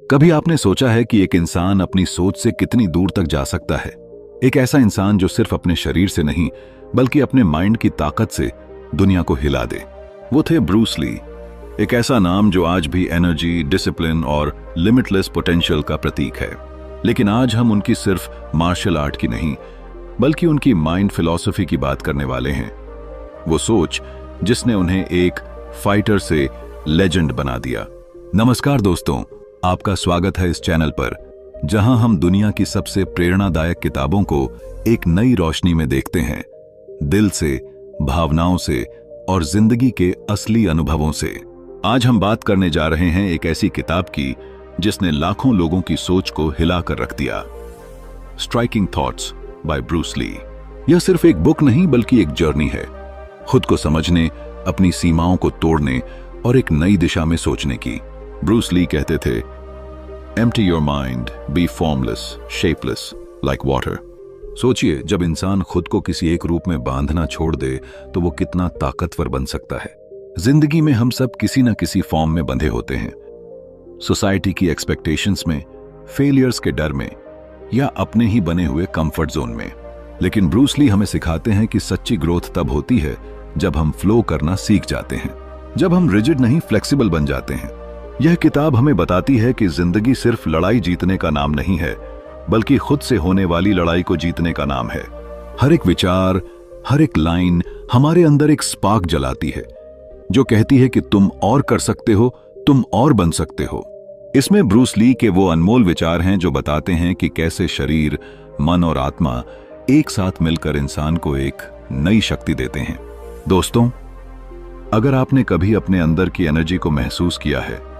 कभी आपने सोचा है कि एक इंसान अपनी सोच से कितनी दूर तक जा सकता है? एक ऐसा इंसान जो सिर्फ अपने शरीर से नहीं बल्कि अपने माइंड की ताकत से दुनिया को हिला दे। वो थे ब्रूस ली। एक ऐसा नाम जो आज भी एनर्जी, डिसिप्लिन और लिमिटलेस पोटेंशियल का प्रतीक है। लेकिन आज हम उनकी सिर्फ मार्शल आर्ट की नहीं बल्कि उनकी माइंड फिलॉसफी की बात करने वाले हैं। वो सोच जिसने उन्हें एक फाइटर से लेजेंड बना दिया। नमस्कार दोस्तों, आपका स्वागत है इस चैनल पर जहां हम दुनिया की सबसे प्रेरणादायक किताबों को एक नई रोशनी में देखते हैं, दिल से, भावनाओं से और जिंदगी के असली अनुभवों से। आज हम बात करने जा रहे हैं एक ऐसी किताब की जिसने लाखों लोगों की सोच को हिलाकर रख दिया। Striking thoughts by Bruce Lee. यह सिर्फ एक बुक नहीं बल्कि एक जर्नी है, खुद को समझने, अपनी सीमाओं को तोड़ने और एक नई दिशा में सोचने की। ब्रूस ली कहते थे, empty your mind, be formless, shapeless like water. सोचिए, जब इंसान खुद को किसी एक रूप में बांधना छोड़ दे तो वो कितना ताकतवर बन सकता है। जिंदगी में हम सब किसी न किसी फॉर्म में बंधे होते हैं, सोसाइटी की एक्सपेक्टेशंस में, फेलियर्स के डर में या अपने ही बने हुए कंफर्ट जोन में। लेकिन ब्रूस ली हमें सिखाते हैं कि सच्ची ग्रोथ तब होती है जब हम फ्लो करना सीख जाते हैं, जब हम रिजिड नहीं फ्लेक्सिबल बन जाते हैं। यह किताब हमें बताती है कि जिंदगी सिर्फ लड़ाई जीतने का नाम नहीं है बल्कि खुद से होने वाली लड़ाई को जीतने का नाम है। हर एक विचार, हर एक लाइन हमारे अंदर एक स्पार्क जलाती है जो कहती है कि तुम और कर सकते हो, तुम और बन सकते हो। इसमें ब्रूस ली के वो अनमोल विचार हैं जो बताते हैं कि कैसे शरीर, मन और आत्मा एक साथ मिलकर इंसान को एक नई शक्ति देते हैं। दोस्तों, अगर आपने कभी अपने अंदर की एनर्जी को महसूस किया है,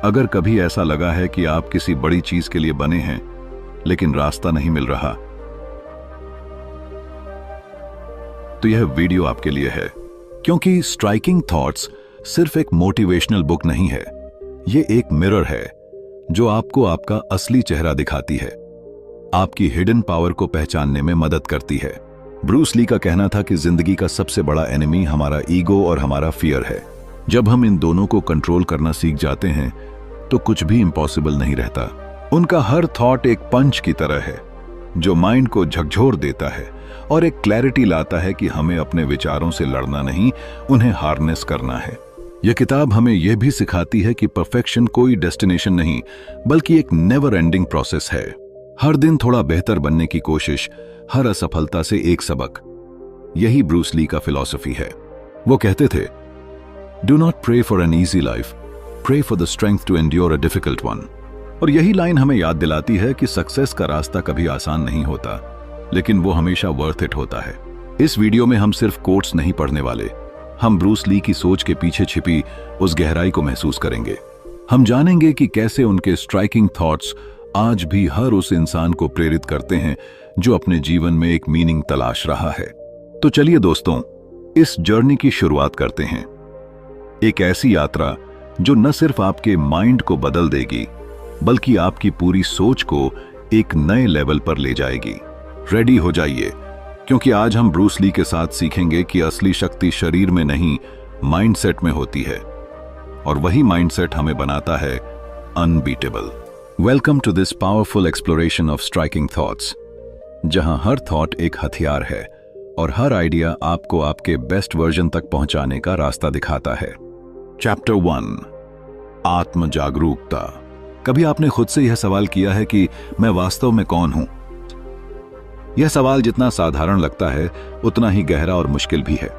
अगर कभी ऐसा लगा है कि आप किसी बड़ी चीज के लिए बने हैं लेकिन रास्ता नहीं मिल रहा, तो यह वीडियो आपके लिए है। क्योंकि स्ट्राइकिंग थॉट्स सिर्फ एक मोटिवेशनल बुक नहीं है, ये एक मिरर है जो आपको आपका असली चेहरा दिखाती है, आपकी हिडन पावर को पहचानने में मदद करती है। ब्रूस ली का कहना था कि जिंदगी का सबसे बड़ा एनिमी हमारा ईगो और हमारा फियर है। जब हम इन दोनों को कंट्रोल करना सीख जाते हैं तो कुछ भी इम्पॉसिबल नहीं रहता। उनका हर थॉट एक पंच की तरह है जो माइंड को झकझोर देता है और एक क्लैरिटी लाता है कि हमें अपने विचारों से लड़ना नहीं, उन्हें हार्नेस करना है। यह किताब हमें यह भी सिखाती है कि परफेक्शन कोई डेस्टिनेशन नहीं बल्कि एक नेवर एंडिंग प्रोसेस है। हर दिन थोड़ा बेहतर बनने की कोशिश, हर असफलता से एक सबक। यही ब्रूस ली का फिलॉसफी है। वो कहते थे, do not pray for an easy life, pray for the strength to endure a difficult one. और यही लाइन हमें याद दिलाती है कि सक्सेस का रास्ता कभी आसान नहीं होता, लेकिन वो हमेशा वर्थ इट होता है। इस वीडियो में हम सिर्फ कोट्स नहीं पढ़ने वाले, हम ब्रूस ली की सोच के पीछे छिपी उस गहराई को महसूस करेंगे। हम जानेंगे कि कैसे उनके स्ट्राइकिंग थॉट्स आज भी हर उस इंसान को प्रेरित करते हैं जो अपने जीवन में एक मीनिंग तलाश रहा है। तो चलिए दोस्तों, इस जर्नी की शुरुआत करते हैं। एक ऐसी यात्रा जो न सिर्फ आपके माइंड को बदल देगी बल्कि आपकी पूरी सोच को एक नए लेवल पर ले जाएगी। रेडी हो जाइए, क्योंकि आज हम ब्रूस ली के साथ सीखेंगे कि असली शक्ति शरीर में नहीं, माइंडसेट में होती है, और वही माइंडसेट हमें बनाता है unbeatable. Welcome to this powerful exploration of striking thoughts, जहां हर थॉट एक हथियार है और हर आइडिया आपको आपके बेस्ट वर्जन तक पहुंचाने का रास्ता दिखाता है। चैप्टर 1, आत्म जागरूकता। कभी आपने खुद से यह सवाल किया है कि मैं वास्तव में कौन हूं? यह सवाल जितना साधारण लगता है उतना ही गहरा और मुश्किल भी है।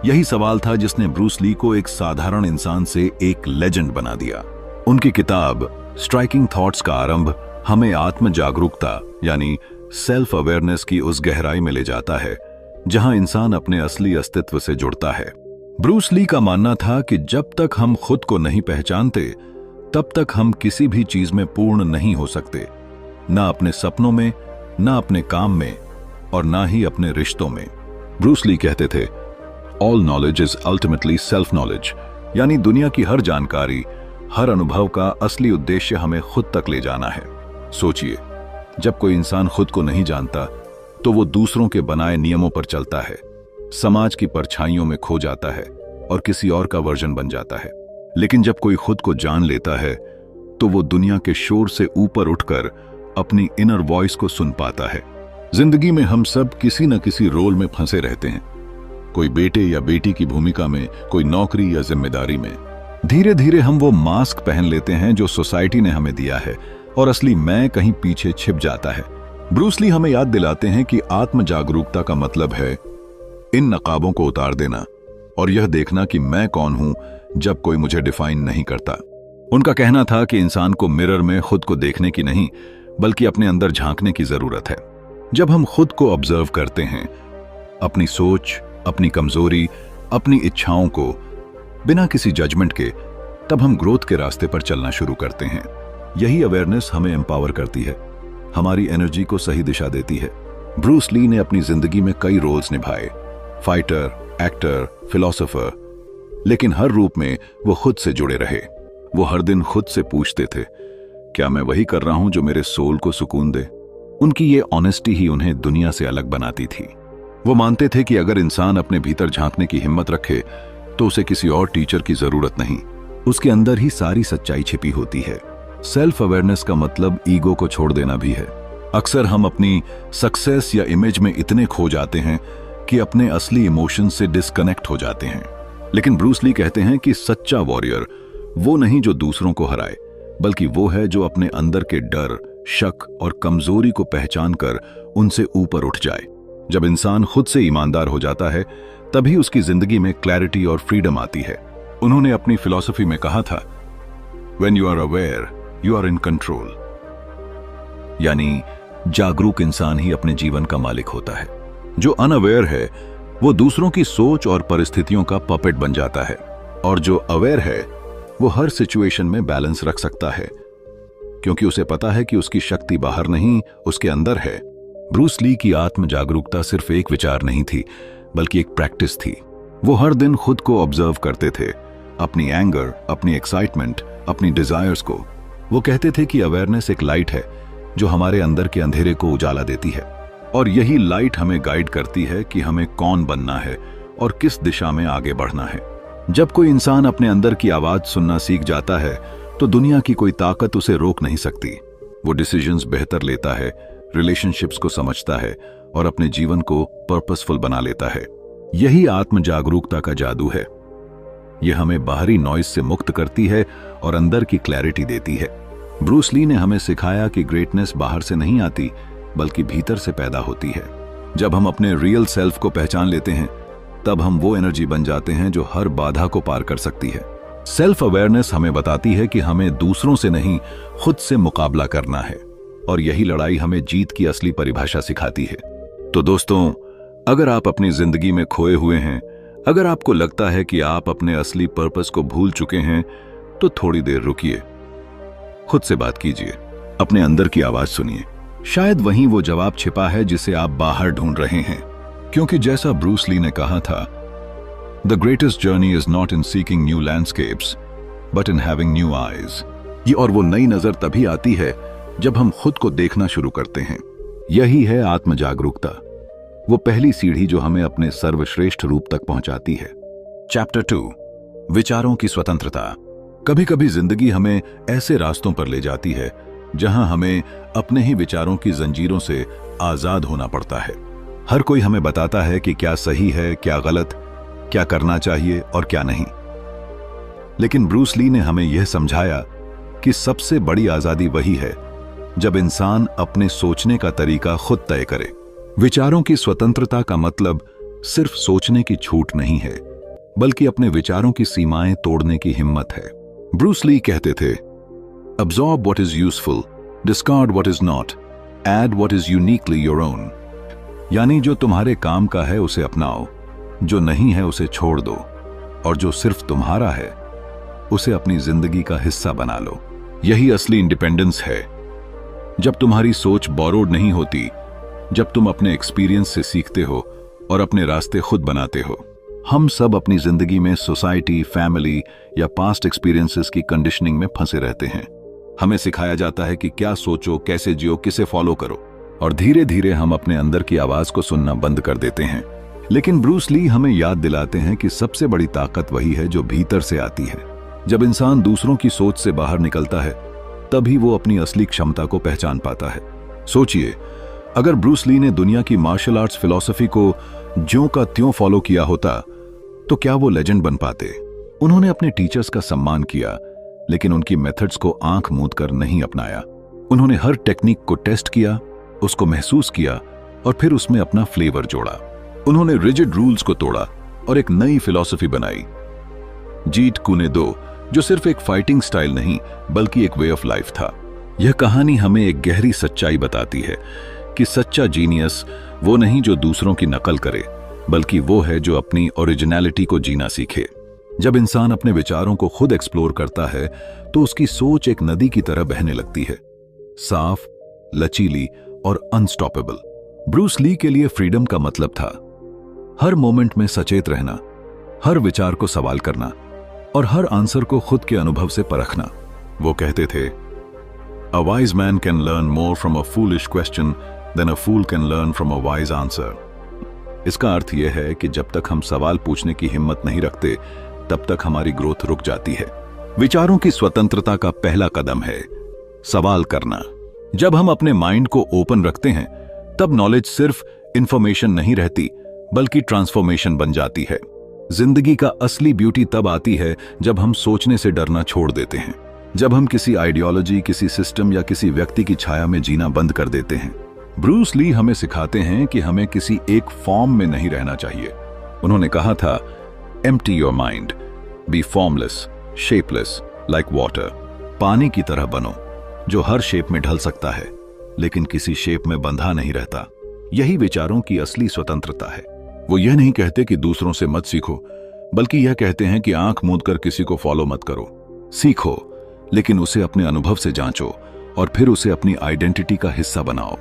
यही सवाल था जिसने ब्रूस ली को एक साधारण इंसान से एक लेजेंड बना दिया। उनकी किताब स्ट्राइकिंग थॉट्स का आरंभ हमें आत्म जागरूकता यानी सेल्फ अवेयरनेस की उस गहराई में ले जाता है जहां इंसान अपने असली अस्तित्व से जुड़ता है। ब्रूस ली का मानना था कि जब तक हम खुद को नहीं पहचानते तब तक हम किसी भी चीज में पूर्ण नहीं हो सकते, ना अपने सपनों में, ना अपने काम में और ना ही अपने रिश्तों में। ब्रूस ली कहते थे, all knowledge is ultimately self knowledge, यानी दुनिया की हर जानकारी, हर अनुभव का असली उद्देश्य हमें खुद तक ले जाना है। सोचिए, जब कोई इंसान खुद को नहीं जानता तो वो दूसरों के बनाए नियमों पर चलता है, समाज की परछाइयों में खो जाता है और किसी और का वर्जन बन जाता है। लेकिन जब कोई खुद को जान लेता है तो वो दुनिया के शोर से ऊपर उठकर अपनी इनर वॉइस को सुन पाता है। जिंदगी में हम सब किसी न किसी रोल में फंसे रहते हैं, कोई बेटे या बेटी की भूमिका में, कोई नौकरी या जिम्मेदारी में। धीरे धीरे हम वो मास्क पहन लेते हैं जो सोसाइटी ने हमें दिया है और असली मैं कहीं पीछे छिप जाता है। ब्रूस ली हमें याद दिलाते हैं कि आत्म जागरूकता का मतलब है इन नकाबों को उतार देना और यह देखना कि मैं कौन हूं जब कोई मुझे डिफाइन नहीं करता। उनका कहना था कि इंसान को मिरर में खुद को देखने की नहीं बल्कि अपने अंदर झांकने की जरूरत है। जब हम खुद को ऑब्जर्व करते हैं, अपनी सोच, अपनी कमजोरी, अपनी इच्छाओं को बिना किसी जजमेंट के, तब हम ग्रोथ के रास्ते पर चलना शुरू करते हैं। यही अवेयरनेस हमें एम्पावर करती है, हमारी एनर्जी को सही दिशा देती है। ब्रूस ली ने अपनी जिंदगी में कई रोल्स निभाए, फाइटर, एक्टर, फिलोसोफर, लेकिन हर रूप में वो खुद से जुड़े रहे। वो हर दिन खुद से पूछते थे, क्या मैं वही कर रहा हूं जो मेरे सोल को सुकून दे? उनकी ये ऑनेस्टी ही उन्हें दुनिया से अलग बनाती थी। वो मानते थे कि अगर इंसान अपने भीतर झांकने की हिम्मत रखे तो उसे किसी और टीचर की जरूरत नहीं, उसके अंदर ही सारी सच्चाई छिपी होती है। सेल्फ अवेयरनेस का मतलब ईगो को छोड़ देना भी है। अक्सर हम अपनी सक्सेस या इमेज में इतने खो जाते हैं कि अपने असली इमोशन से डिस्कनेक्ट हो जाते हैं। लेकिन ब्रूस ली कहते हैं कि सच्चा वॉरियर वो नहीं जो दूसरों को हराए, बल्कि वो है जो अपने अंदर के डर, शक और कमजोरी को पहचान कर उनसे ऊपर उठ जाए। जब इंसान खुद से ईमानदार हो जाता है तभी उसकी जिंदगी में क्लैरिटी और फ्रीडम आती है। उन्होंने अपनी फिलॉसफी में कहा था, When you are aware, you are in control। यानी जागरूक इंसान ही अपने जीवन का मालिक होता है। जो अनअवेयर है वो दूसरों की सोच और परिस्थितियों का पपेट बन जाता है, और जो अवेयर है वो हर सिचुएशन में बैलेंस रख सकता है, क्योंकि उसे पता है कि उसकी शक्ति बाहर नहीं, उसके अंदर है। ब्रूस ली की आत्म जागरूकता सिर्फ एक विचार नहीं थी, बल्कि एक प्रैक्टिस थी। वो हर दिन खुद को ऑब्जर्व करते थे, अपनी एंगर, अपनी एक्साइटमेंट, अपनी डिजायर्स को। वो कहते थे कि अवेयरनेस एक लाइट है जो हमारे अंदर के अंधेरे को उजाला देती है, और यही लाइट हमें गाइड करती है कि हमें कौन बनना है और किस दिशा में आगे बढ़ना है। जब कोई इंसान अपने अंदर की आवाज सुनना सीख जाता है तो दुनिया की कोई ताकत उसे रोक नहीं सकती। वो डिसीजंस बेहतर लेता है, रिलेशनशिप्स को समझता है और अपने जीवन को पर्पसफुल बना लेता है। यही आत्म जागरूकता का जादू है। यह हमें बाहरी नॉइज से मुक्त करती है और अंदर की क्लैरिटी देती है। ब्रूस ली ने हमें सिखाया कि ग्रेटनेस बाहर से नहीं आती बल्कि भीतर से पैदा होती है। जब हम अपने रियल सेल्फ को पहचान लेते हैं तब हम वो एनर्जी बन जाते हैं जो हर बाधा को पार कर सकती है। सेल्फ अवेयरनेस हमें बताती है कि हमें दूसरों से नहीं, खुद से मुकाबला करना है, और यही लड़ाई हमें जीत की असली परिभाषा सिखाती है। तो दोस्तों, अगर आप अपनी जिंदगी में खोए हुए हैं, अगर आपको लगता है कि आप अपने असली पर्पस को भूल चुके हैं, तो थोड़ी देर रुकिए, खुद से बात कीजिए, अपने अंदर की आवाज सुनिए। शायद वहीं वो जवाब छिपा है जिसे आप बाहर ढूंढ रहे हैं। क्योंकि जैसा ब्रूस ली ने कहा था, the greatest journey is not in seeking new landscapes but in having new eyes. ये और वो नई नजर तभी आती है जब हम खुद को देखना शुरू करते हैं। यही है आत्म जागरूकता, वो पहली सीढ़ी जो हमें अपने सर्वश्रेष्ठ रूप तक पहुंचाती है। चैप्टर 2, विचारों की स्वतंत्रता। कभी कभी जिंदगी हमें ऐसे रास्तों पर ले जाती है जहां हमें अपने ही विचारों की जंजीरों से आजाद होना पड़ता है। हर कोई हमें बताता है कि क्या सही है, क्या गलत, क्या करना चाहिए और क्या नहीं। लेकिन ब्रूस ली ने हमें यह समझाया कि सबसे बड़ी आजादी वही है जब इंसान अपने सोचने का तरीका खुद तय करे। विचारों की स्वतंत्रता का मतलब सिर्फ सोचने की छूट नहीं है, बल्कि अपने विचारों की सीमाएं तोड़ने की हिम्मत है। ब्रूस ली कहते थे, Absorb what is useful, discard what is not, add what is uniquely your own। यानी जो तुम्हारे काम का है उसे अपनाओ, जो नहीं है उसे छोड़ दो, और जो सिर्फ तुम्हारा है उसे अपनी जिंदगी का हिस्सा बना लो। यही असली इंडिपेंडेंस है, जब तुम्हारी सोच बोरोड नहीं होती, जब तुम अपने एक्सपीरियंस से सीखते हो और अपने रास्ते खुद बनाते हो। हम सब अपनी जिंदगी में सोसाइटी, फैमिली या पास्ट एक्सपीरियंसेस की कंडीशनिंग में फंसे रहते हैं। हमें सिखाया जाता है कि क्या सोचो, कैसे जियो, किसे फॉलो करो, और धीरे धीरे हम अपने अंदर की आवाज को सुनना बंद कर देते हैं। लेकिन ब्रूस ली हमें याद दिलाते हैं कि सबसे बड़ी ताकत वही है जो भीतर से आती है। जब इंसान दूसरों की सोच से बाहर निकलता है तभी वो अपनी असली क्षमता को पहचान पाता है। सोचिए, अगर ब्रूस ली ने दुनिया की मार्शल आर्ट्स फिलॉसफी को ज्यों का त्यों फॉलो किया होता तो क्या वो लेजेंड बन पाते? उन्होंने अपने टीचर्स का सम्मान किया, लेकिन उनकी मेथड्स को आंख मूंद कर नहीं अपनाया। उन्होंने हर टेक्निक को टेस्ट किया, उसको महसूस किया और फिर उसमें अपना फ्लेवर जोड़ा। उन्होंने रिजिड रूल्स को तोड़ा और एक नई फिलॉसफी बनाई, जीट कूने दो, जो सिर्फ एक फाइटिंग स्टाइल नहीं बल्कि एक वे ऑफ लाइफ था। यह कहानी हमें एक गहरी सच्चाई बताती है कि सच्चा जीनियस वो नहीं जो दूसरों की नकल करे, बल्कि वो है जो अपनी ओरिजिनलिटी को जीना सीखे। जब इंसान अपने विचारों को खुद एक्सप्लोर करता है तो उसकी सोच एक नदी की तरह बहने लगती है, साफ, लचीली और अनस्टॉपेबल। ब्रूस ली के लिए फ्रीडम का मतलब था हर मोमेंट में सचेत रहना, हर विचार को सवाल करना और हर आंसर को खुद के अनुभव से परखना। वो कहते थे, A wise man can learn more from a foolish question than a fool can learn from a wise answer. इसका अर्थ यह है कि जब तक हम सवाल पूछने की हिम्मत नहीं रखते, तब तक हमारी ग्रोथ रुक जाती है। विचारों की स्वतंत्रता का पहला कदम है सवाल करना। जब हम अपने माइंड को ओपन रखते हैं, तब नॉलेज सिर्फ इंफॉर्मेशन नहीं रहती, बल्कि ट्रांसफॉर्मेशन बन जाती है। जिंदगी का असली ब्यूटी तब आती है जब हम सोचने से डरना छोड़ देते हैं, जब हम किसी आइडियोलॉजी, किसी सिस्टम या किसी व्यक्ति की छाया में जीना बंद कर देते हैं। ब्रूस ली हमें सिखाते हैं कि हमें किसी एक फॉर्म में नहीं रहना चाहिए। उन्होंने कहा था, empty your mind, be formless, shapeless, like water. पानी की तरह बनो, जो हर शेप में ढल सकता है, लेकिन किसी शेप में बंधा नहीं रहता। यही विचारों की असली स्वतंत्रता है। वो यह नहीं कहते कि दूसरों से मत सीखो, बल्कि यह कहते हैं कि आंख मूंद कर किसी को फॉलो मत करो। सीखो, लेकिन उसे अपने अनुभव से जांचो और फिर उसे अपनी आइडेंटिटी का हिस्सा बनाओ।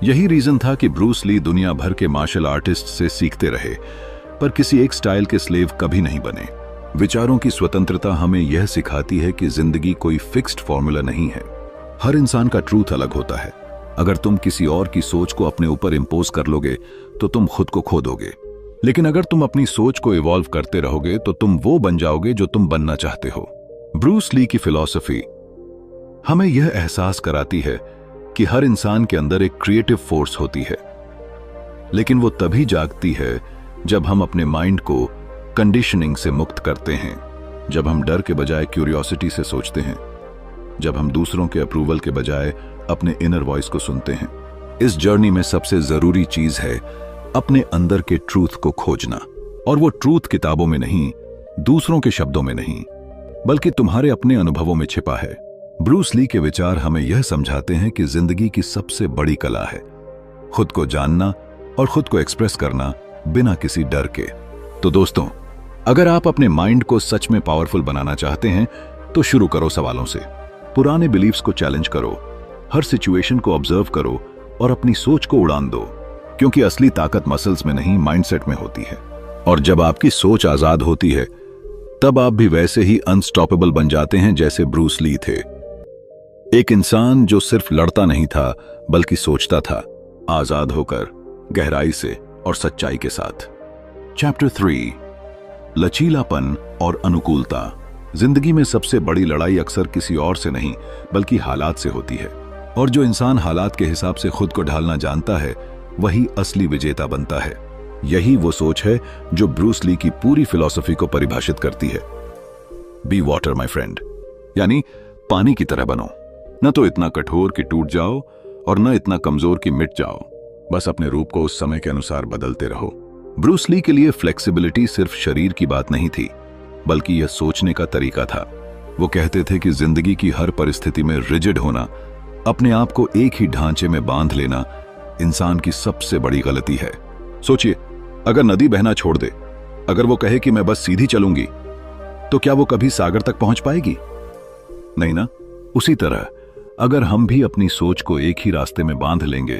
यही रीजन था कि ब्रूस ली दुनिया भर के मार्शल आर्टिस्ट से सीखते रहे, पर किसी एक स्टाइल के स्लेव कभी नहीं बने। विचारों की स्वतंत्रता हमें यह सिखाती है कि जिंदगी कोई फिक्स्ड फॉर्मूला नहीं है। हर इंसान का ट्रूथ अलग होता है। अगर तुम किसी और की सोच को अपने ऊपर इंपोज कर लोगे तो तुम खुद को खो दोगे, लेकिन अगर तुम अपनी सोच को इवॉल्व करते रहोगे तो तुम वो बन जाओगे जो तुम बनना चाहते हो। ब्रूस ली की फिलॉसफी हमें यह एहसास कराती है कि हर इंसान के अंदर एक क्रिएटिव फोर्स होती है, लेकिन वो तभी जागती है जब हम अपने माइंड को कंडीशनिंग से मुक्त करते हैं, जब हम डर के बजाय क्यूरियोसिटी से सोचते हैं, जब हम दूसरों के अप्रूवल के बजाय अपने इनर वॉइस को सुनते हैं। इस जर्नी में सबसे जरूरी चीज है अपने अंदर के ट्रूथ को खोजना, और वो ट्रूथ किताबों में नहीं, दूसरों के शब्दों में नहीं, बल्कि तुम्हारे अपने अनुभवों में छिपा है। ब्रूस ली के विचार हमें यह समझाते हैं कि जिंदगी की सबसे बड़ी कला है खुद को जानना और खुद को एक्सप्रेस करना बिना किसी डर के। तो दोस्तों, अगर आप अपने माइंड को सच में पावरफुल बनाना चाहते हैं तो शुरू करो सवालों से। पुराने बिलीफ्स को चैलेंज करो, हर सिचुएशन को ऑब्जर्व करो और अपनी सोच को उड़ान दो, क्योंकि असली ताकत मसल्स में नहीं, माइंडसेट में होती है। और जब आपकी सोच आजाद होती है, तब आप भी वैसे ही अनस्टॉपेबल बन जाते हैं जैसे ब्रूस ली थे। एक इंसान जो सिर्फ लड़ता नहीं था बल्कि सोचता था, आजाद होकर, गहराई से और सच्चाई के साथ। चैप्टर 3, लचीलापन और अनुकूलता। जिंदगी में सबसे बड़ी लड़ाई अक्सर किसी और से नहीं बल्कि हालात से होती है, और जो इंसान हालात के हिसाब से खुद को ढालना जानता है वही असली विजेता बनता है। यही वो सोच है जो ब्रूस ली की पूरी फिलॉसफी को परिभाषित करती है। बी वाटर माय फ्रेंड, यानी पानी की तरह बनो, न तो इतना कठोर कि टूट जाओ और न इतना कमजोर कि मिट जाओ। बस अपने रूप को उस समय के अनुसार बदलते रहो। ब्रूस ली के लिए फ्लेक्सिबिलिटी सिर्फ शरीर की बात नहीं थी, बल्कि यह सोचने का तरीका था। वो कहते थे कि जिंदगी की हर परिस्थिति में रिजिड होना, अपने आप को एक ही ढांचे में बांध लेना, इंसान की सबसे बड़ी गलती है। सोचिए, अगर नदी बहना छोड़ दे, अगर वो कहे कि मैं बस सीधी चलूंगी, तो क्या वो कभी सागर तक पहुंच पाएगी? नहीं ना। उसी तरह अगर हम भी अपनी सोच को एक ही रास्ते में बांध लेंगे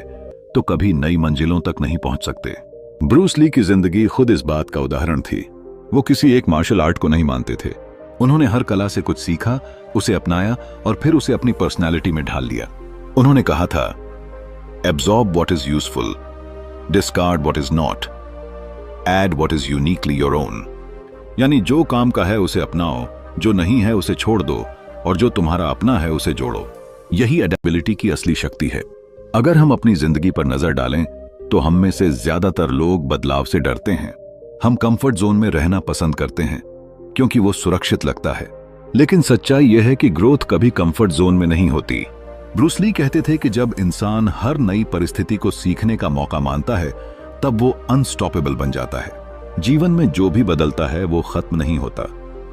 तो कभी नई मंजिलों तक नहीं पहुंच सकते। ब्रूस ली की जिंदगी खुद इस बात का उदाहरण थी। वो किसी एक मार्शल आर्ट को नहीं मानते थे। उन्होंने हर कला से कुछ सीखा, उसे अपनाया और फिर उसे अपनी पर्सनैलिटी में ढाल लिया। उन्होंने कहा था, absorb what is useful, discard what is not, add what is uniquely your own. यानी जो काम का है उसे अपनाओ, जो नहीं है उसे छोड़ दो और जो तुम्हारा अपना है उसे जोड़ो। यही एडेप्टेबिलिटी की असली शक्ति है। अगर हम अपनी जिंदगी पर नजर डालें तो हम में से ज्यादातर लोग बदलाव से डरते हैं। हम कंफर्ट जोन में रहना पसंद करते हैं क्योंकि वो सुरक्षित लगता है। लेकिन सच्चाई यह है कि ग्रोथ कभी कंफर्ट जोन में नहीं होती। ब्रूस ली कहते थे कि जब इंसान हर नई परिस्थिति को सीखने का मौका मानता है तब वो अनस्टॉपेबल बन जाता है। जीवन में जो भी बदलता है वो खत्म नहीं होता,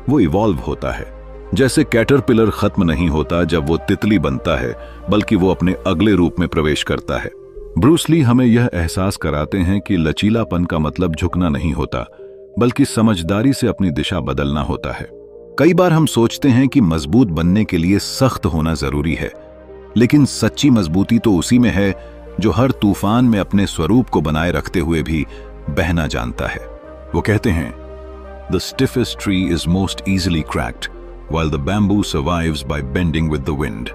वो इवॉल्व होता है। जैसे कैटरपिलर खत्म नहीं होता जब वो तितली बनता है, बल्कि वो अपने अगले रूप में प्रवेश करता है। ब्रूस ली हमें यह एहसास कराते हैं कि लचीलापन का मतलब झुकना नहीं होता, बल्कि समझदारी से अपनी दिशा बदलना होता है। कई बार हम सोचते हैं कि मजबूत बनने के लिए सख्त होना जरूरी है, लेकिन सच्ची मजबूती तो उसी में है जो हर तूफान में अपने स्वरूप को बनाए रखते हुए भी बहना जानता है। वो कहते हैं, The stiffest tree is most easily cracked, while the bamboo survives by bending with the wind.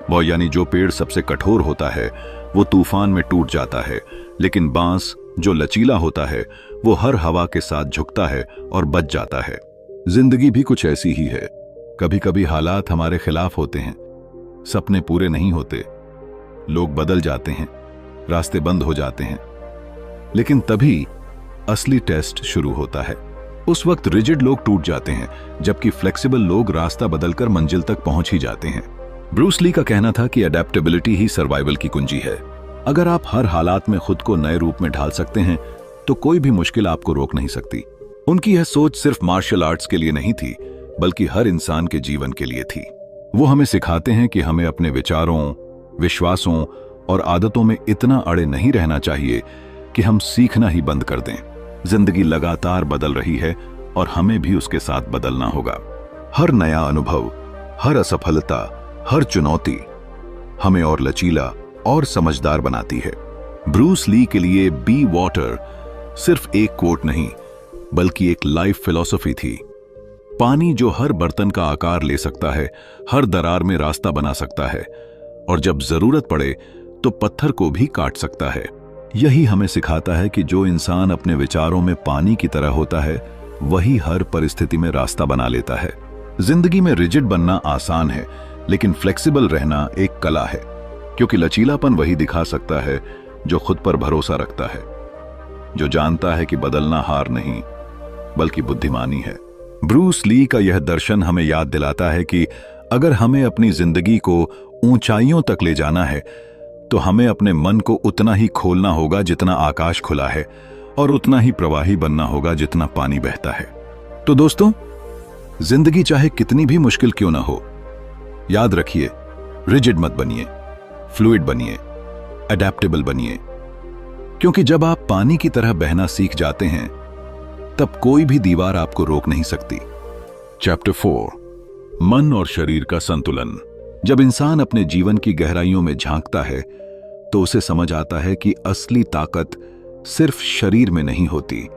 वो यानी जो पेड़ सबसे कठोर होता है वो तूफान में टूट जाता है, लेकिन बांस जो लचीला होता है वो हर हवा के साथ झुकता है और बच जाता है। जिंदगी भी कुछ ऐसी ही है। कभी कभी हालात हमारे खिलाफ होते हैं, सपने पूरे नहीं होते, लोग बदल जाते हैं, रास्ते बंद हो जाते हैं, लेकिन तभी असली टेस्ट शुरू होता है। उस वक्त रिजिड लोग टूट जाते हैं, जबकि फ्लेक्सिबल लोग रास्ता बदलकर मंजिल तक पहुंच ही जाते हैं। ब्रूस ली का कहना था कि अडेप्टेबिलिटी ही सर्वाइवल की कुंजी है। अगर आप हर हालात में खुद को नए रूप में ढाल सकते हैं तो कोई भी मुश्किल आपको रोक नहीं सकती। उनकी यह सोच सिर्फ मार्शल आर्ट्स के लिए नहीं थी, बल्कि हर इंसान के जीवन के लिए थी। वो हमें सिखाते हैं कि हमें अपने विचारों, विश्वासों और आदतों में इतना अड़े नहीं रहना चाहिए कि हम सीखना ही बंद कर दें। जिंदगी लगातार बदल रही है और हमें भी उसके साथ बदलना होगा। हर नया अनुभव, हर असफलता, हर चुनौती हमें और लचीला और समझदार बनाती है। ब्रूस ली के लिए बी वाटर सिर्फ एक कोट नहीं, बल्कि एक लाइफ फिलॉसफी थी। पानी जो हर बर्तन का आकार ले सकता है, हर दरार में रास्ता बना सकता है और जब जरूरत पड़े तो पत्थर को भी काट सकता है। यही हमें सिखाता है कि जो इंसान अपने विचारों में पानी की तरह होता है वही हर परिस्थिति में रास्ता बना लेता है। जिंदगी में रिजिड बनना आसान है, लेकिन फ्लेक्सिबल रहना एक कला है, क्योंकि लचीलापन वही दिखा सकता है जो खुद पर भरोसा रखता है, जो जानता है कि बदलना हार नहीं बल्कि बुद्धिमानी है। ब्रूस ली का यह दर्शन हमें याद दिलाता है कि अगर हमें अपनी जिंदगी को ऊंचाइयों तक ले जाना है तो हमें अपने मन को उतना ही खोलना होगा जितना आकाश खुला है, और उतना ही प्रवाही बनना होगा जितना पानी बहता है। तो दोस्तों, जिंदगी चाहे कितनी भी मुश्किल क्यों ना हो, याद रखिए, रिजिड मत बनिए, फ्लूइड बनिए, अडेप्टेबल बनिए, क्योंकि जब आप पानी की तरह बहना सीख जाते हैं तब कोई भी दीवार आपको रोक नहीं सकती। चैप्टर 4, मन और शरीर का संतुलन। जब इंसान अपने जीवन की गहराइयों में झांकता है तो उसे समझ आता है कि असली ताकत सिर्फ शरीर में नहीं होती,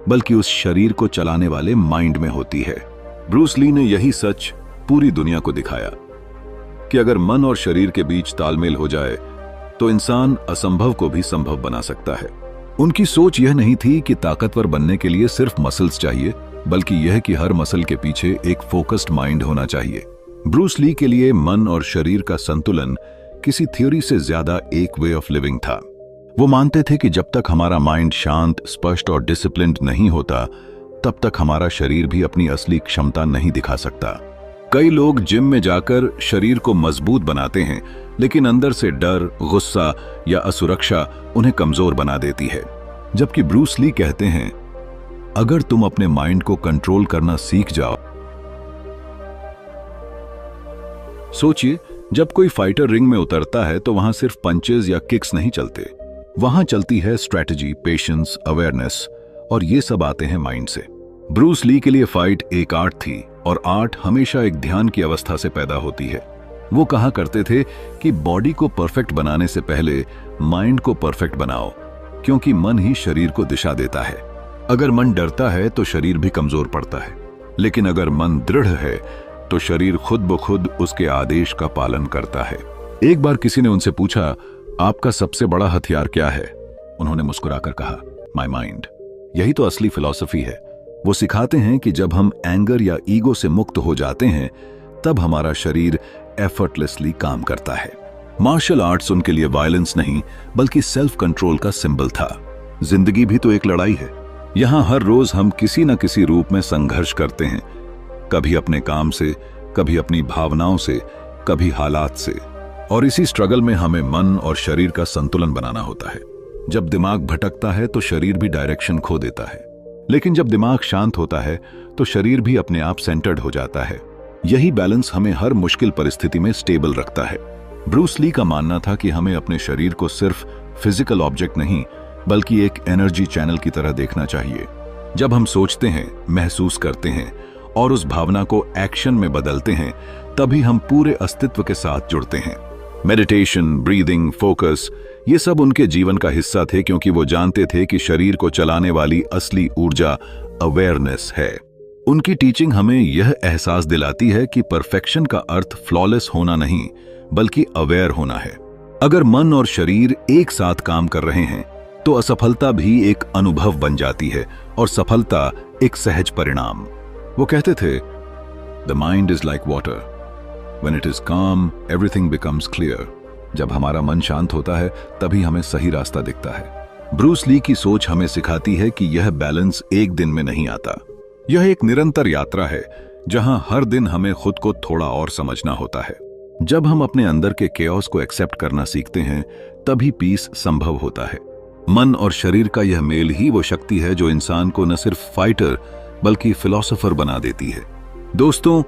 बल्कि उस शरीर को चलाने वाले माइंड में होती है। ब्रूस ली ने यही सच पूरी दुनिया को दिखाया कि अगर मन और शरीर के बीच तालमेल हो जाए तो इंसान असंभव को भी संभव बना सकता है। उनकी सोच यह नहीं थी कि ताकतवर बनने के लिए सिर्फ मसल्स चाहिए, बल्कि यह कि हर मसल के पीछे एक फोकस्ड माइंड होना चाहिए। ब्रूस ली के लिए मन और शरीर का संतुलन किसी थ्योरी से ज्यादा एक वे ऑफ लिविंग था। वो मानते थे कि जब तक हमारा माइंड शांत, स्पष्ट और डिसिप्लिन्ड नहीं होता, तब तक हमारा शरीर भी अपनी असली क्षमता नहीं दिखा सकता। कई लोग जिम में जाकर शरीर को मजबूत बनाते हैं, लेकिन अंदर से डर, गुस्सा या असुरक्षा उन्हें कमजोर बना देती है। जबकि ब्रूस ली कहते हैं, अगर तुम अपने माइंड को कंट्रोल करना सीख जाओ। सोचिए, जब कोई फाइटर रिंग में उतरता है तो वहां सिर्फ पंचेस या किक्स नहीं चलते, वहां चलती है स्ट्रेटजी, पेशेंस, अवेयरनेस, और ये सब आते हैं माइंड से। ब्रूस ली के लिए फाइट एक आर्ट थी, और आर्ट हमेशा एक ध्यान की अवस्था से पैदा होती है। वो कहा करते थे कि बॉडी को परफेक्ट बनाने से पहले माइंड को परफेक्ट बनाओ, क्योंकि मन ही शरीर को दिशा देता है। अगर मन डरता है तो शरीर भी कमजोर पड़ता है, लेकिन अगर मन दृढ़ है तो शरीर खुद ब खुद उसके आदेश का पालन करता है। एक बार किसी ने उनसे पूछा, आपका सबसे बड़ा हथियार क्या है? उन्होंने मुस्कुराकर कहा, माय माइंड। यही तो असली फिलॉसफी है। वो सिखाते हैं कि जब हम एंगर या ईगो से मुक्त हो जाते हैं, तब हमारा शरीर एफर्टलेसली काम करता है। मार्शल आर्ट्स उनके लिए वायलेंस नहीं बल्कि सेल्फ कंट्रोल का सिंबल था। जिंदगी भी तो एक लड़ाई है। यहाँ हर रोज हम किसी न किसी रूप में संघर्ष करते हैं, कभी अपने काम से, कभी अपनी भावनाओं से, कभी हालात से। और इसी स्ट्रगल में हमें मन और शरीर का संतुलन बनाना होता है। जब दिमाग भटकता है तो शरीर भी डायरेक्शन खो देता है, लेकिन जब दिमाग शांत होता है तो शरीर भी अपने आप सेंटर्ड हो जाता है। यही बैलेंस हमें हर मुश्किल परिस्थिति में स्टेबल रखता है। ब्रूस ली का मानना था कि हमें अपने शरीर को सिर्फ फिजिकल ऑब्जेक्ट नहीं बल्कि एक एनर्जी चैनल की तरह देखना चाहिए। जब हम सोचते हैं, महसूस करते हैं और उस भावना को एक्शन में बदलते हैं, तभी हम पूरे अस्तित्व के साथ जुड़ते हैं। मेडिटेशन, ब्रीदिंग, फोकस, ये सब उनके जीवन का हिस्सा थे, क्योंकि वो जानते थे कि शरीर को चलाने वाली असली ऊर्जा अवेयरनेस है। उनकी टीचिंग हमें यह एहसास दिलाती है कि परफेक्शन का अर्थ फ्लॉलेस होना नहीं बल्कि अवेयर होना है। अगर मन और शरीर एक साथ काम कर रहे हैं तो असफलता भी एक अनुभव बन जाती है और सफलता एक सहज परिणाम। वो कहते थे, the mind is like water, when it is काम एवरीथिंग बिकम्स क्लियर। जब हमारा मन शांत होता है तभी हमें सही रास्ता दिखता है। ब्रूस ली की सोच हमें सिखाती है कि यह बैलेंस एक दिन में नहीं आता। यह एक निरंतर यात्रा है जहां हर दिन हमें खुद को थोड़ा और समझना होता है। जब हम अपने अंदर के केओस को एक्सेप्ट करना सीखते हैं तभी पीस संभव होता है। मन और शरीर का यह मेल ही वो शक्ति है जो इंसान को न सिर्फ फाइटर बल्कि फिलोसोफर बना देती है। दोस्तों,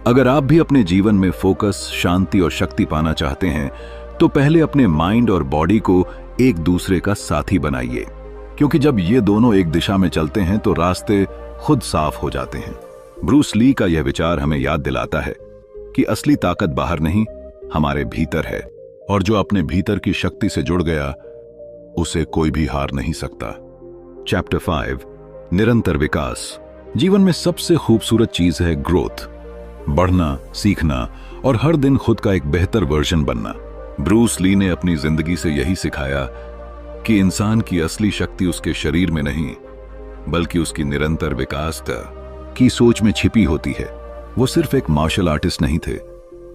अगर आप भी अपने जीवन में फोकस, शांति और शक्ति पाना चाहते हैं तो पहले अपने माइंड और बॉडी को एक दूसरे का साथी बनाइए, क्योंकि जब ये दोनों एक दिशा में चलते हैं तो रास्ते खुद साफ हो जाते हैं। ब्रूस ली का यह विचार हमें याद दिलाता है कि असली ताकत बाहर नहीं, हमारे भीतर है, और जो अपने भीतर की शक्ति से जुड़ गया उसे कोई भी हार नहीं सकता। चैप्टर 5, निरंतर विकास। जीवन में सबसे खूबसूरत चीज है ग्रोथ, बढ़ना, सीखना और हर दिन खुद का एक बेहतर वर्जन बनना। ब्रूस ली ने अपनी जिंदगी से यही सिखाया कि इंसान की असली शक्ति उसके शरीर में नहीं बल्कि उसकी निरंतर विकास की सोच में छिपी होती है। वो सिर्फ एक मार्शल आर्टिस्ट नहीं थे,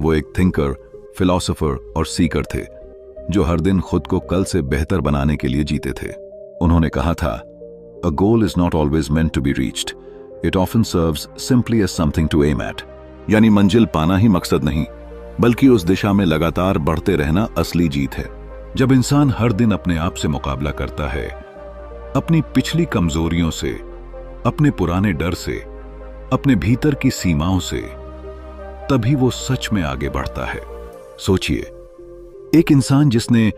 वो एक थिंकर, फिलोसोफर और सीकर थे जो हर दिन खुद को कल से बेहतर बनाने के लिए जीते थे। उन्होंने कहा था, a goal is not always meant to be reached, it often serves simply as something to aim at. यानी मंजिल पाना ही मकसद नहीं बल्कि उस दिशा में लगातार बढ़ते रहना असली जीत है। जब इंसान हर दिन अपने आप से मुकाबला करता है, अपनी पिछली कमजोरियों से, अपने पुराने डर से, अपने भीतर की सीमाओं से, तभी वो सच में आगे बढ़ता है। सोचिए, एक इंसान जिसने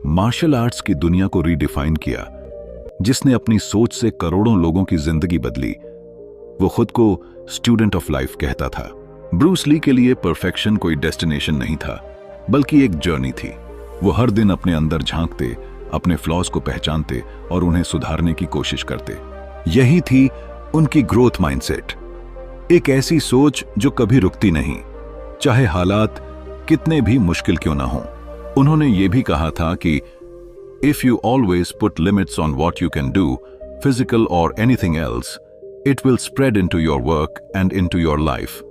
मार्शल आर्ट्स की दुनिया को रीडिफाइन किया, जिसने अपनी सोच से करोड़ों लोगों की जिंदगी बदली, वो खुद को स्टूडेंट ऑफ लाइफ कहता था। ब्रूस ली के लिए परफेक्शन कोई डेस्टिनेशन नहीं था बल्कि एक जर्नी थी। वो हर दिन अपने अंदर झांकते, अपने फ्लॉज को पहचानते और उन्हें सुधारने की कोशिश करते। यही थी उनकी ग्रोथ माइंडसेट, एक ऐसी सोच जो कभी रुकती नहीं, चाहे हालात कितने भी मुश्किल क्यों ना हो। उन्होंने ये भी कहा था कि if you always put limits on what you can do, physical और anything else, it will spread into your work and into your life.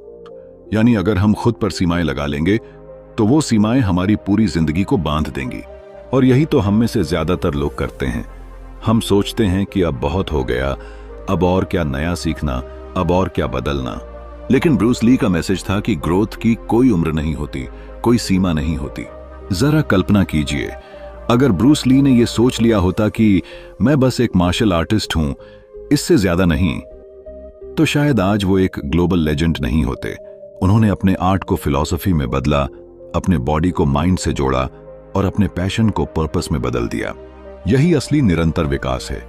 यानी अगर हम खुद पर सीमाएं लगा लेंगे तो वो सीमाएं हमारी पूरी जिंदगी को बांध देंगी। और यही तो हम में से ज्यादातर लोग करते हैं। हम सोचते हैं कि अब बहुत हो गया, अब और क्या नया सीखना, अब और क्या बदलना। लेकिन ब्रूस ली का मैसेज था कि ग्रोथ की कोई उम्र नहीं होती, कोई सीमा नहीं होती। जरा कल्पना कीजिए, अगर ब्रूस ली ने यह सोच लिया होता कि मैं बस एक मार्शल आर्टिस्ट हूं, इससे ज्यादा नहीं, तो शायद आज वो एक ग्लोबल लेजेंड नहीं होते। उन्होंने अपने आर्ट को फिलॉसफी में बदला, अपने बॉडी को माइंड से जोड़ा और अपने पैशन को पर्पस में बदल दिया। यही असली निरंतर विकास है,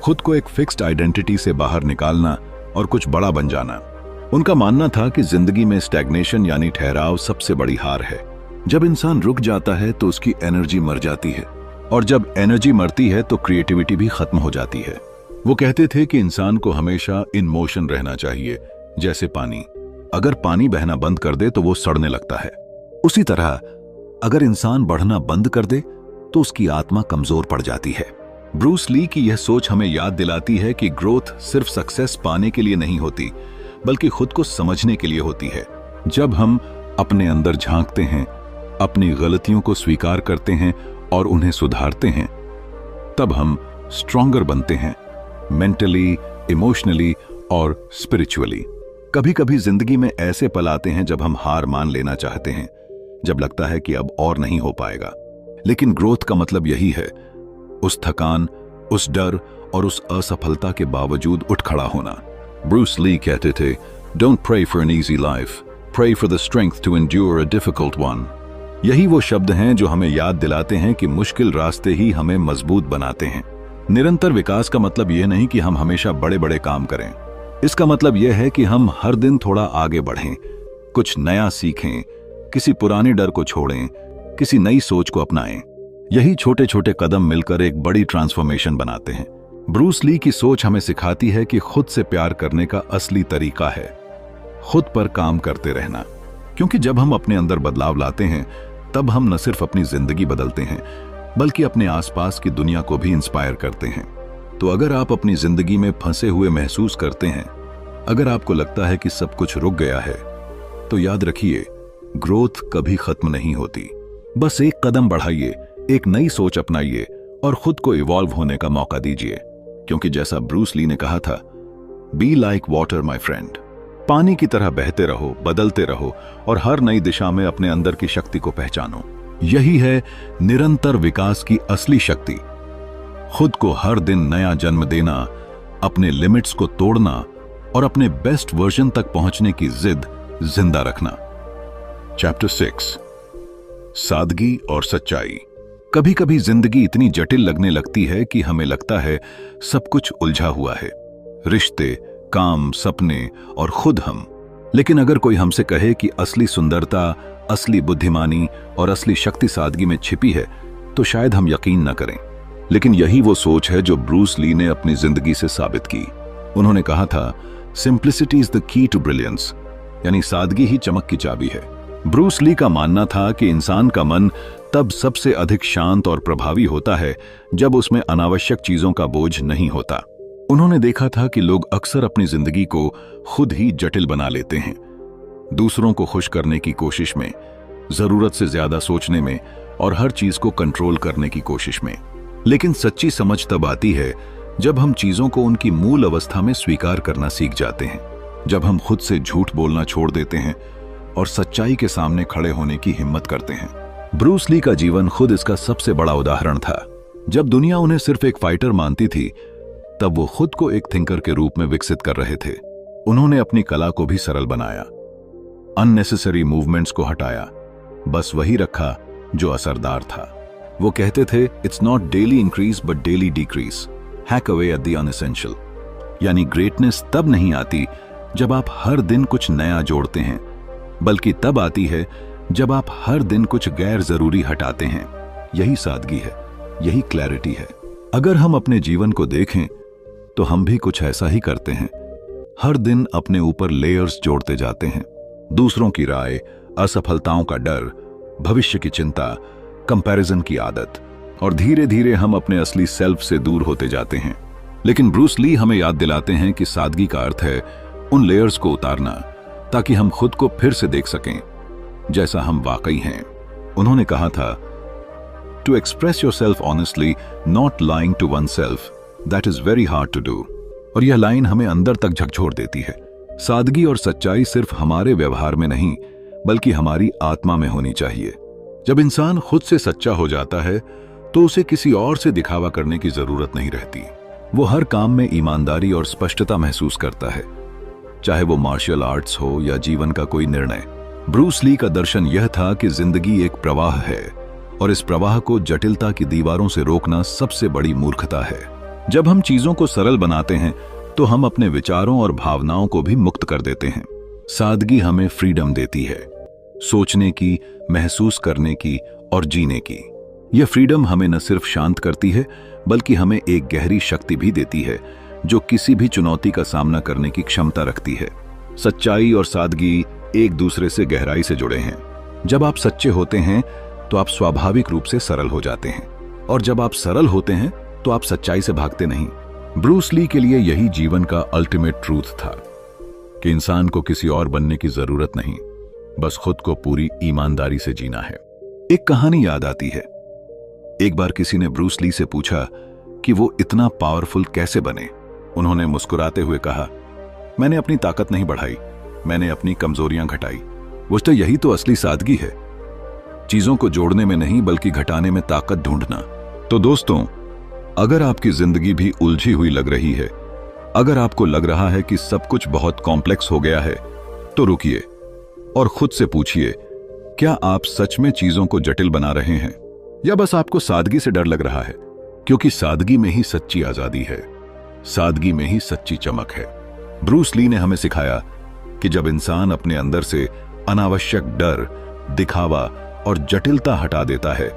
खुद को एक फिक्स्ड आइडेंटिटी से बाहर निकालना और कुछ बड़ा बन जाना। उनका मानना था कि जिंदगी में स्टैग्नेशन यानी ठहराव सबसे बड़ी हार है। जब इंसान रुक जाता है तो उसकी एनर्जी मर जाती है, और जब एनर्जी मरती है तो क्रिएटिविटी भी खत्म हो जाती है। वो कहते थे कि इंसान को हमेशा इन मोशन रहना चाहिए, जैसे पानी। अगर पानी बहना बंद कर दे तो वो सड़ने लगता है। उसी तरह अगर इंसान बढ़ना बंद कर दे तो उसकी आत्मा कमजोर पड़ जाती है। ब्रूस ली की यह सोच हमें याद दिलाती है कि ग्रोथ सिर्फ सक्सेस पाने के लिए नहीं होती, बल्कि खुद को समझने के लिए होती है। जब हम अपने अंदर झांकते हैं, अपनी गलतियों को स्वीकार करते हैं और उन्हें सुधारते हैं, तब हम स्ट्रॉन्गर बनते हैं, मेंटली, इमोशनली और स्पिरिचुअली। कभी कभी जिंदगी में ऐसे पल आते हैं जब हम हार मान लेना चाहते हैं, जब लगता है कि अब और नहीं हो पाएगा। लेकिन ग्रोथ का मतलब यही है, उस थकान, उस डर और उस असफलता के बावजूद उठ खड़ा होना। ब्रूस ली कहते थे, don't pray for an easy life, pray for the strength to endure a difficult one. यही वो शब्द हैं जो हमें याद दिलाते हैं कि मुश्किल रास्ते ही हमें मजबूत बनाते हैं। निरंतर विकास का मतलब यह नहीं कि हम हमेशा बड़े बड़े काम करें। इसका मतलब यह है कि हम हर दिन थोड़ा आगे बढ़ें, कुछ नया सीखें, किसी पुराने डर को छोड़ें, किसी नई सोच को अपनाएं। यही छोटे छोटे कदम मिलकर एक बड़ी ट्रांसफॉर्मेशन बनाते हैं। ब्रूस ली की सोच हमें सिखाती है कि खुद से प्यार करने का असली तरीका है खुद पर काम करते रहना। क्योंकि जब हम अपने अंदर बदलाव लाते हैं, तब हम न सिर्फ अपनी जिंदगी बदलते हैं, बल्कि अपने आसपास की दुनिया को भी इंस्पायर करते हैं। तो अगर आप अपनी जिंदगी में फंसे हुए महसूस करते हैं, अगर आपको लगता है कि सब कुछ रुक गया है, तो याद रखिए, ग्रोथ कभी खत्म नहीं होती। बस एक कदम बढ़ाइए, एक नई सोच अपनाइए और खुद को इवॉल्व होने का मौका दीजिए। क्योंकि जैसा ब्रूस ली ने कहा था, be like water my friend. पानी की तरह बहते रहो, बदलते रहो और हर नई दिशा में अपने अंदर की शक्ति को पहचानो। यही है निरंतर विकास की असली शक्ति। खुद को हर दिन नया जन्म देना, अपने लिमिट्स को तोड़ना और अपने बेस्ट वर्जन तक पहुंचने की जिद जिंदा रखना। चैप्टर 6, सादगी और सच्चाई। कभी कभी जिंदगी इतनी जटिल लगने लगती है कि हमें लगता है सब कुछ उलझा हुआ है, रिश्ते, काम, सपने और खुद हम। लेकिन अगर कोई हमसे कहे कि असली सुंदरता, असली बुद्धिमानी और असली शक्ति सादगी में छिपी है, तो शायद हम यकीन न करें। लेकिन यही वो सोच है जो ब्रूस ली ने अपनी जिंदगी से साबित की। उन्होंने कहा था, simplicity is the key to brilliance, यानी सादगी ही चमक की चाबी है। ब्रूस ली का मानना था कि इंसान का मन तब सबसे अधिक शांत और प्रभावी होता है जब उसमें अनावश्यक चीजों का बोझ नहीं होता। उन्होंने देखा था कि लोग अक्सर अपनी जिंदगी को खुद ही जटिल बना लेते हैं, दूसरों को खुश करने की कोशिश में, जरूरत से ज्यादा सोचने में और हर चीज को कंट्रोल करने की कोशिश में। लेकिन सच्ची समझ तब आती है जब हम चीजों को उनकी मूल अवस्था में स्वीकार करना सीख जाते हैं, जब हम खुद से झूठ बोलना छोड़ देते हैं और सच्चाई के सामने खड़े होने की हिम्मत करते हैं। ब्रूस ली का जीवन खुद इसका सबसे बड़ा उदाहरण था। जब दुनिया उन्हें सिर्फ एक फाइटर मानती थी, तब वो खुद को एक थिंकर के रूप में विकसित कर रहे थे। उन्होंने अपनी कला को भी सरल बनाया, अननेसेसरी मूवमेंट्स को हटाया, बस वही रखा जो असरदार था। वो कहते थे, it's not daily increase but daily decrease, hack away at the unessential. यानी ग्रेटनेस तब नहीं आती जब आप हर दिन कुछ नया जोड़ते हैं, बल्कि तब आती है जब आप हर दिन कुछ गैर जरूरी हटाते हैं। यही सादगी है, यही क्लैरिटी है। अगर हम अपने जीवन को देखें तो हम भी कुछ ऐसा ही करते हैं। हर दिन अपने ऊपर लेयर्स जोड़ते जाते हैं, दूसरों की राय, असफलताओं का डर, भविष्य की चिंता, कंपैरिजन की आदत, और धीरे धीरे हम अपने असली सेल्फ से दूर होते जाते हैं। लेकिन ब्रूस ली हमें याद दिलाते हैं कि सादगी का अर्थ है उन लेयर्स को उतारना, ताकि हम खुद को फिर से देख सकें जैसा हम वाकई हैं। उन्होंने कहा था, to express yourself honestly, not lying to oneself, that is very hard to do. और यह लाइन हमें अंदर तक झकझोर देती है। सादगी और सच्चाई सिर्फ हमारे व्यवहार में नहीं, बल्कि हमारी आत्मा में होनी चाहिए। जब इंसान खुद से सच्चा हो जाता है तो उसे किसी और से दिखावा करने की जरूरत नहीं रहती। वो हर काम में ईमानदारी और स्पष्टता महसूस करता है, चाहे वो मार्शल आर्ट्स हो या जीवन का कोई निर्णय। ब्रूस ली का दर्शन यह था कि जिंदगी एक प्रवाह है और इस प्रवाह को जटिलता की दीवारों से रोकना सबसे बड़ी मूर्खता है। जब हम चीजों को सरल बनाते हैं तो हम अपने विचारों और भावनाओं को भी मुक्त कर देते हैं। सादगी हमें फ्रीडम देती है, सोचने की, महसूस करने की और जीने की। यह फ्रीडम हमें न सिर्फ शांत करती है, बल्कि हमें एक गहरी शक्ति भी देती है जो किसी भी चुनौती का सामना करने की क्षमता रखती है। सच्चाई और सादगी एक दूसरे से गहराई से जुड़े हैं। जब आप सच्चे होते हैं तो आप स्वाभाविक रूप से सरल हो जाते हैं, और जब आप सरल होते हैं तो आप सच्चाई से भागते नहीं। ब्रूस ली के लिए यही जीवन का अल्टीमेट ट्रूथ था कि इंसान को किसी और बनने की जरूरत नहीं, बस खुद को पूरी ईमानदारी से जीना है। एक कहानी याद आती है। एक बार किसी ने ब्रूस ली से पूछा कि वो इतना पावरफुल कैसे बने। उन्होंने मुस्कुराते हुए कहा, मैंने अपनी ताकत नहीं बढ़ाई, मैंने अपनी कमजोरियां घटाई। वो तो यही तो असली सादगी है, चीजों को जोड़ने में नहीं बल्कि घटाने में ताकत ढूंढना। तो दोस्तों, अगर आपकी जिंदगी भी उलझी हुई लग रही है, अगर आपको लग रहा है कि सब कुछ बहुत कॉम्प्लेक्स हो गया है, तो रुकिए और खुद से पूछिए, क्या आप सच में चीजों को जटिल बना रहे हैं या बस आपको सादगी से डर लग रहा है? क्योंकि सादगी में ही सच्ची आजादी है, सादगी में ही सच्ची चमक है। ब्रूस ली ने हमें सिखाया कि जब इंसान अपने अंदर से अनावश्यक डर, दिखावा और जटिलता हटा देता है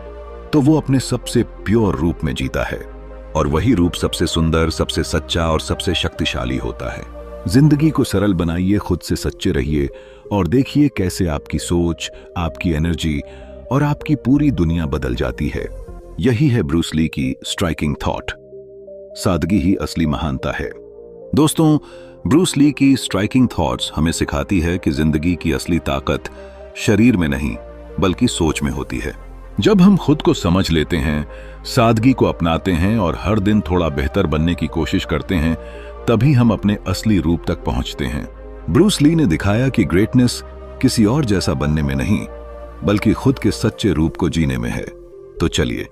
तो वो अपने सबसे प्योर रूप में जीता है, और वही रूप सबसे सुंदर, सबसे सच्चा और सबसे शक्तिशाली होता है। जिंदगी को सरल बनाइए, खुद से सच्चे रहिए और देखिए कैसे आपकी सोच, आपकी एनर्जी और आपकी पूरी दुनिया बदल जाती है। यही है ब्रूस ली की स्ट्राइकिंग थॉट, सादगी ही असली महानता है। दोस्तों, ब्रूस ली की स्ट्राइकिंग थॉट्स हमें सिखाती है कि जिंदगी की असली ताकत शरीर में नहीं बल्कि सोच में होती है। जब हम खुद को समझ लेते हैं, सादगी को अपनाते हैं और हर दिन थोड़ा बेहतर बनने की कोशिश करते हैं, तभी हम अपने असली रूप तक पहुंचते हैं। ब्रूस ली ने दिखाया कि ग्रेटनेस किसी और जैसा बनने में नहीं बल्कि खुद के सच्चे रूप को जीने में है। तो चलिए,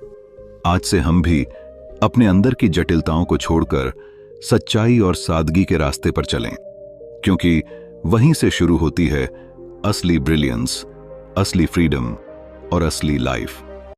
आज से हम भी अपने अंदर की जटिलताओं को छोड़कर सच्चाई और सादगी के रास्ते पर चलें, क्योंकि वहीं से शुरू होती है असली ब्रिलियंस, असली फ्रीडम और असली लाइफ।